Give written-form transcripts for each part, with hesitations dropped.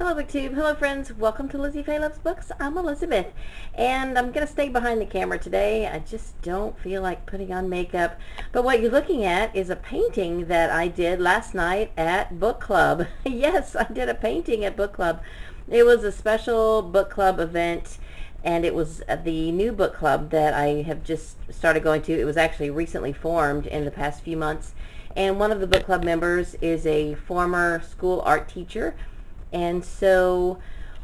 Hello BookTube, hello friends, welcome to Lizzie Faye Loves Books. I'm Elizabeth, and I'm going to stay behind the camera today. I just don't feel like putting on makeup. But what you're looking at is a painting that I did last night at book club. Yes, I did a painting at book club. It was a special book club event, and it was the new book club that I have just started going to. It was actually recently formed in the past few months, and one of the book club members is a former school art teacher. And so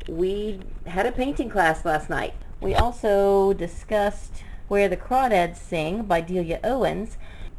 we had a painting class last night. We also discussed Where the Crawdads Sing by Delia Owens.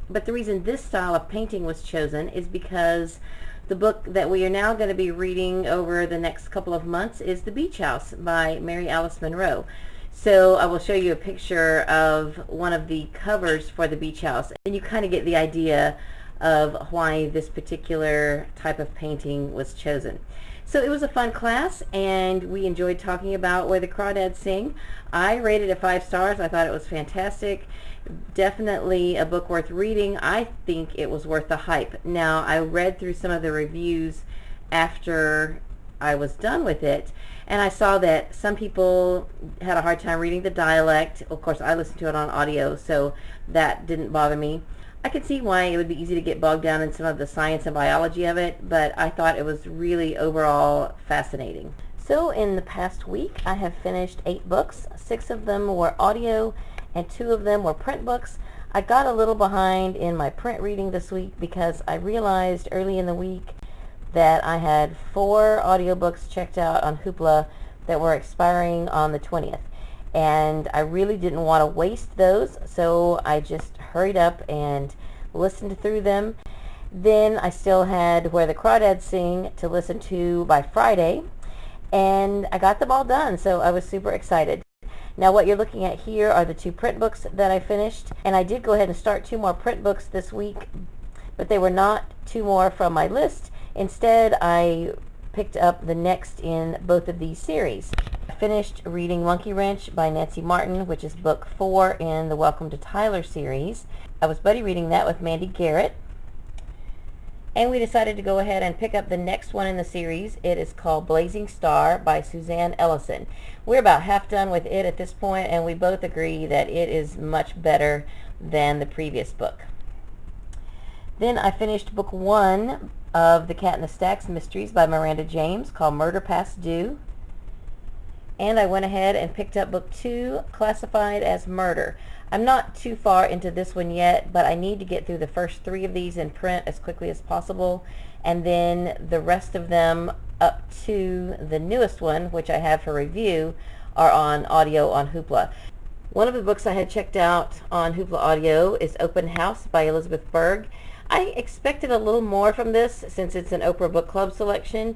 But the reason this style of painting was chosen is because the book that we are now going to be reading over the next couple of months is The Beach House by Mary Alice Monroe. So I will show you a picture of one of the covers for The Beach House, and you kind of get the idea of why this particular type of painting was chosen. So it was a fun class, and we enjoyed talking about Where the Crawdads Sing. I rated it 5 stars. I thought it was fantastic. Definitely a book worth reading. I think it was worth the hype. Now, I read through some of the reviews after I was done with it, and I saw that some people had a hard time reading the dialect. Of course, I listened to it on audio, so that didn't bother me. I could see why it would be easy to get bogged down in some of the science and biology of it, but I thought it was really overall fascinating. So in the past week, I have finished 8 books. 6 of them were audio and 2 of them were print books. I got a little behind in my print reading this week because I realized early in the week that I had 4 audiobooks checked out on Hoopla that were expiring on the 20th. And I really didn't want to waste those, so I just hurried up and listened through them. Then I still had Where the Crawdads Sing to listen to by Friday, and I got them all done, so I was super excited. Now what you're looking at here are the 2 print books that I finished, and I did go ahead and start 2 more print books this week, but they were not 2 more from my list. Instead, I picked up the next in both of these series. I finished reading Monkey Wrench by Nancy Martin, which is book 4 in the Welcome to Tyler series. I was buddy reading that with Mandy Garrett, and we decided to go ahead and pick up the next one in the series. It is called Blazing Star by Suzanne Ellison. We're about half done with it at this point, and we both agree that it is much better than the previous book. Then I finished book 1 of The Cat in the Stacks Mysteries by Miranda James, called Murder Past Due. And I went ahead and picked up book 2, Classified as Murder. I'm not too far into this one yet, but I need to get through the first 3 of these in print as quickly as possible, and then the rest of them up to the newest one, which I have for review, are on audio on Hoopla. One of the books I had checked out on Hoopla Audio is Open House by Elizabeth Berg. I expected a little more from this since it's an Oprah Book Club selection,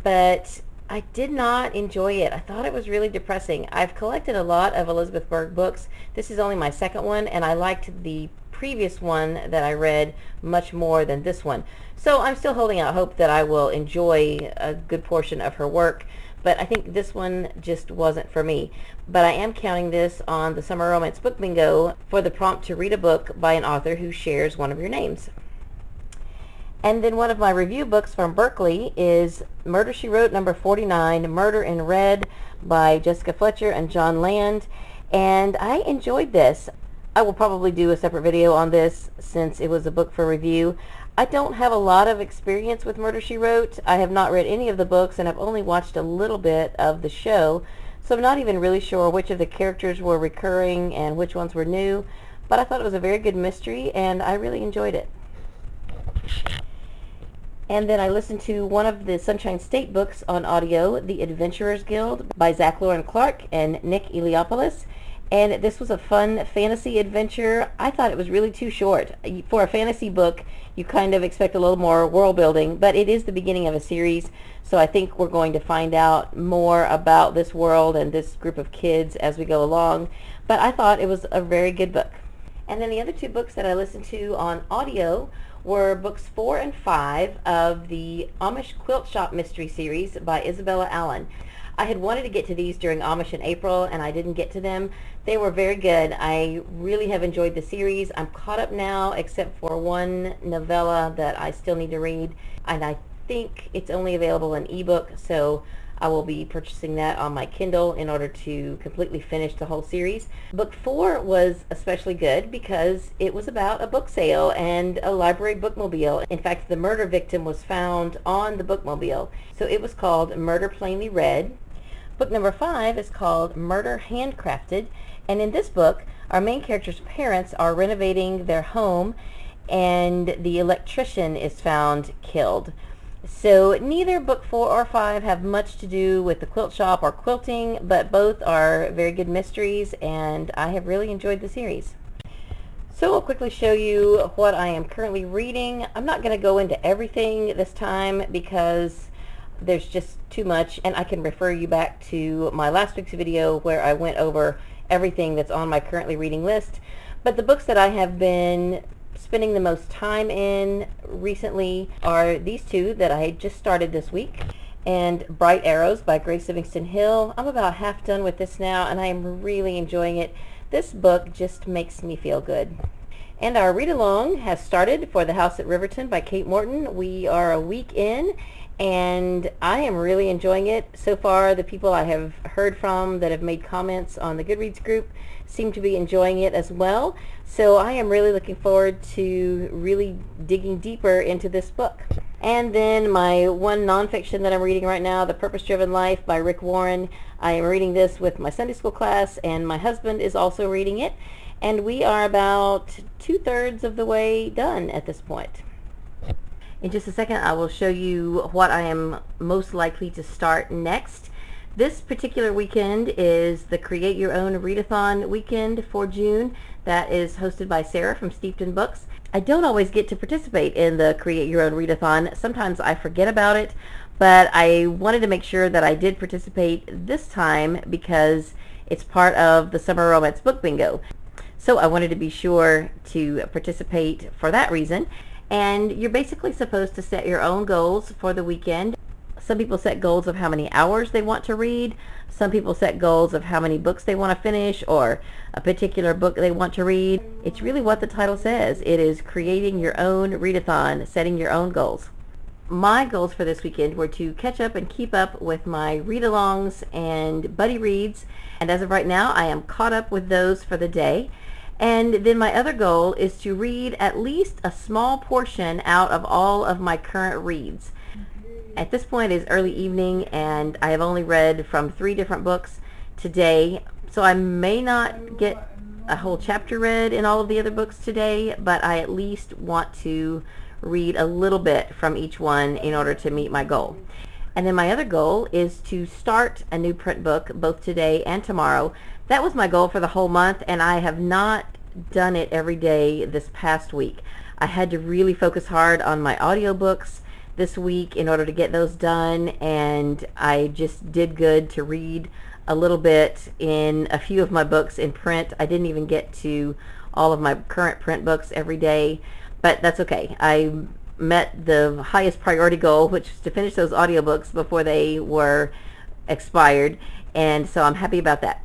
but I did not enjoy it. I thought it was really depressing. I've collected a lot of Elizabeth Berg books. This is only my second one, and I liked the previous one that I read much more than this one. So I'm still holding out hope that I will enjoy a good portion of her work, but I think this one just wasn't for me. But I am counting this on the Summer Romance Book Bingo for the prompt to read a book by an author who shares one of your names. And then one of my review books from Berkeley is Murder, She Wrote, number 49, Murder in Red by Jessica Fletcher and John Land. And I enjoyed this. I will probably do a separate video on this since it was a book for review. I don't have a lot of experience with Murder, She Wrote. I have not read any of the books, and I've only watched a little bit of the show, so I'm not even really sure which of the characters were recurring and which ones were new. But I thought it was a very good mystery, and I really enjoyed it. And then I listened to one of the Sunshine State books on audio, The Adventurers Guild by Zack, Loran Clark and Nick Eliopulas. And this was a fun fantasy adventure. I thought it was really too short. For a fantasy book, you kind of expect a little more world building, but it is the beginning of a series, so I think we're going to find out more about this world and this group of kids as we go along. But I thought it was a very good book. And then the other 2 books that I listened to on audio were books 4 and 5 of the Amish Quilt Shop Mystery Series by Isabella Allen. I had wanted to get to these during Amish in April, and I didn't get to them. They were very good. I really have enjoyed the series. I'm caught up now, except for one novella that I still need to read, and I think it's only available in ebook, so I will be purchasing that on my Kindle in order to completely finish the whole series. Book 4 was especially good because it was about a book sale and a library bookmobile. In fact, the murder victim was found on the bookmobile. So it was called Murder Plainly Read. Book number 5 is called Murder Handcrafted. And in this book, our main character's parents are renovating their home and the electrician is found killed. So neither book 4 or 5 have much to do with the quilt shop or quilting, but both are very good mysteries, and I have really enjoyed the series. So I'll quickly show you what I am currently reading. I'm not going to go into everything this time because there's just too much, and I can refer you back to my last week's video where I went over everything that's on my currently reading list. But the books that I have been spending the most time in recently are these two that I just started this week, and Bright Arrows by Grace Livingston Hill. I'm about half done with this now, and I am really enjoying it. This book just makes me feel good. And our read-along has started for The House at Riverton by Kate Morton. We are a week in, and I am really enjoying it. So far, the people I have heard from that have made comments on the Goodreads group seem to be enjoying it as well. So I am really looking forward to really digging deeper into this book. And then my one nonfiction that I'm reading right now, The Purpose-Driven Life by Rick Warren. I am reading this with my Sunday school class, and my husband is also reading it. And we are about 2/3 of the way done at this point. In just a second, I will show you what I am most likely to start next. This particular weekend is the Create Your Own Readathon weekend for June. That is hosted by Sarah from Steeped in Books. I don't always get to participate in the Create Your Own Readathon. Sometimes I forget about it, but I wanted to make sure that I did participate this time because it's part of the Summer Romance Book Bingo. So I wanted to be sure to participate for that reason. And you're basically supposed to set your own goals for the weekend. Some people set goals of how many hours they want to read. Some people set goals of how many books they want to finish or a particular book they want to read. It's really what the title says. It is creating your own readathon, setting your own goals. My goals for this weekend were to catch up and keep up with my read-alongs and buddy reads. And as of right now, I am caught up with those for the day. And then my other goal is to read at least a small portion out of all of my current reads. At this point it is early evening, and I have only read from 3 different books today, so I may not get a whole chapter read in all of the other books today, but I at least want to read a little bit from each one in order to meet my goal. And then my other goal is to start a new print book both today and tomorrow. That was my goal for the whole month, and I have not done it every day this past week. I had to really focus hard on my audiobooks this week in order to get those done, and I just did good to read a little bit in a few of my books in print. I didn't even get to all of my current print books every day, but that's okay. I met the highest priority goal, which was to finish those audiobooks before they were expired, and so I'm happy about that.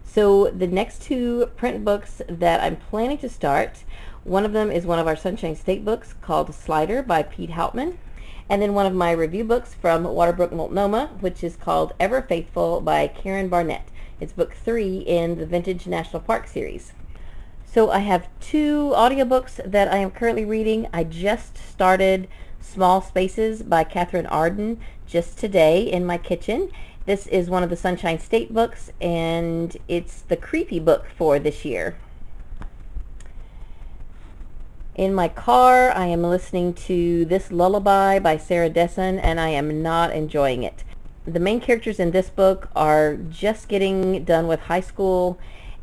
So the next 2 print books that I'm planning to start, one of them is one of our Sunshine State books called Slider by Pete Houtman. And then one of my review books from Waterbrook, Multnomah, which is called Ever Faithful by Karen Barnett. It's book 3 in the Vintage National Park series. So I have 2 audiobooks that I am currently reading. I just started Small Spaces by Catherine Arden just today in my kitchen. This is one of the Sunshine State books, and it's the creepy book for this year. In my car, I am listening to This Lullaby by Sarah Dessen, and I am not enjoying it. The main characters in this book are just getting done with high school,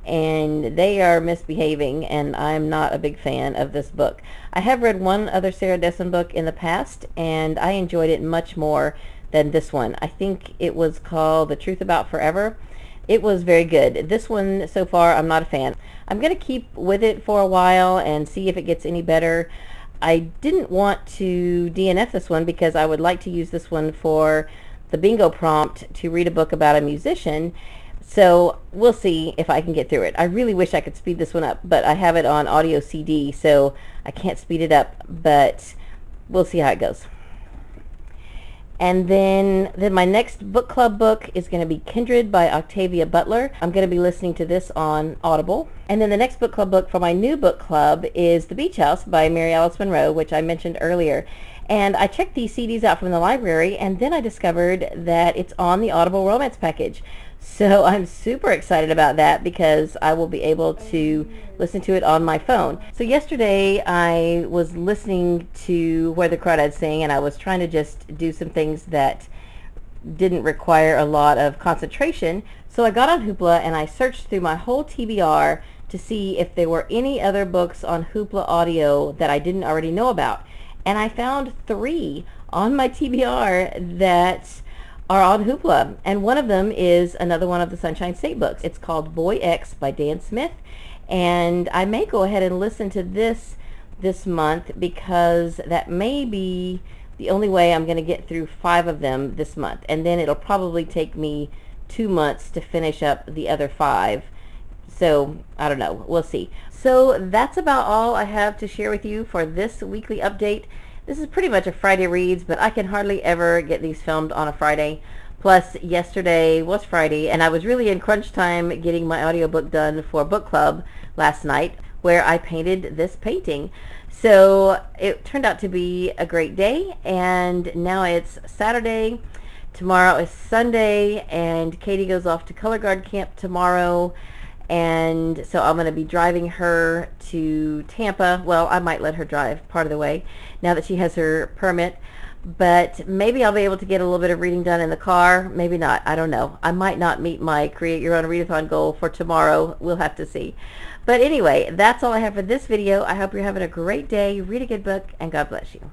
and they are misbehaving, and I'm not a big fan of this book. I have read one other Sarah Dessen book in the past, and I enjoyed it much more than this one. I think it was called The Truth About Forever. It was very good. This one, so far, I'm not a fan. I'm going to keep with it for a while and see if it gets any better. I didn't want to DNF this one because I would like to use this one for the bingo prompt to read a book about a musician. So we'll see if I can get through it. I really wish I could speed this one up, but I have it on audio CD, so I can't speed it up, but we'll see how it goes. And then my next book club book is going to be Kindred by Octavia Butler. I'm going to be listening to this on Audible. And then the next book club book for my new book club is The Beach House by Mary Alice Monroe, which I mentioned earlier. And I checked these CDs out from the library, and then I discovered that it's on the Audible Romance package. So I'm super excited about that because I will be able to listen to it on my phone. So yesterday I was listening to Where the Crawdads Sing, and I was trying to just do some things that didn't require a lot of concentration. So I got on Hoopla and I searched through my whole TBR to see if there were any other books on Hoopla Audio that I didn't already know about. And I found 3 on my TBR that are on Hoopla, and one of them is another one of the Sunshine State books. It's called Boy X by Dan Smith, and I may go ahead and listen to this month because that may be the only way I'm going to get through 5 of them this month, and then it'll probably take me 2 months to finish up the other 5. So I don't know, we'll see. So that's about all I have to share with you for this weekly update. This is pretty much a Friday Reads, but I can hardly ever get these filmed on a Friday. Plus, yesterday was Friday, and I was really in crunch time getting my audiobook done for book club last night, where I painted this painting. So it turned out to be a great day, and now it's Saturday. Tomorrow is Sunday, and Katie goes off to color guard camp tomorrow. And so I'm going to be driving her to Tampa. Well, I might let her drive part of the way now that she has her permit. But maybe I'll be able to get a little bit of reading done in the car. Maybe not. I don't know. I might not meet my Create Your Own Readathon goal for tomorrow. We'll have to see. But anyway, that's all I have for this video. I hope you're having a great day. Read a good book, and God bless you.